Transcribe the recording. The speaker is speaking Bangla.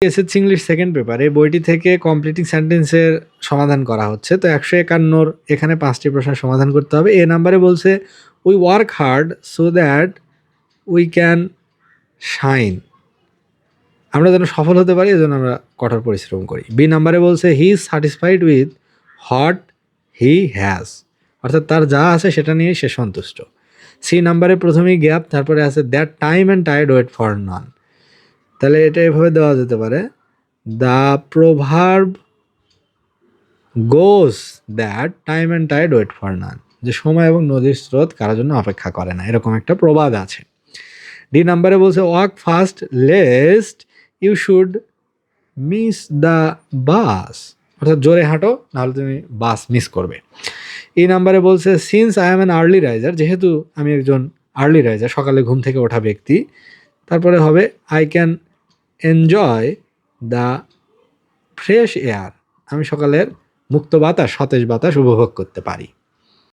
এসএসসি ইংলিশ সেকেন্ড পেপার এই বইটি থেকে কমপ্লিটিং সেন্টেন্সের সমাধান করা হচ্ছে। তো 151 এখানে 5টি প্রশ্নের সমাধান করতে হবে। এ নাম্বারে বলছে we work hard so that we can shine, আমরা যেন সফল হতে পারি এজন্য আমরা কঠোর পরিশ্রম করি। বি নাম্বারে বলছে he is satisfied with what he has, অর্থাৎ তার যা আছে সেটা নিয়ে সে সন্তুষ্ট। সি নাম্বারে প্রথমেই গ্যাপ, তারপরে আছে that time and tide wait for none. তাহলে এটা এভাবে দেওয়া যেতে পারে, the proverb goes that time and tide wait for none, যে সময় এবং নদীর স্রোত কারোর জন্য অপেক্ষা করে না, এরকম একটা প্রবাদ আছে। ডি নাম্বারে বলছে walk fast lest you should miss the bus, অর্থাৎ জোরে হাঁটো নাহলে তুমি বাস মিস করবে। এই নাম্বারে বলছে since I am an early raiser, যেহেতু আমি একজন আর্লি রাইজার সকালে ঘুম থেকে ওঠা ব্যক্তি। তারপরে হবে I can enjoy the fresh air, আমি সকালের মুক্ত বাতাস সতেজ বাতাস উপভোগ করতে পারি।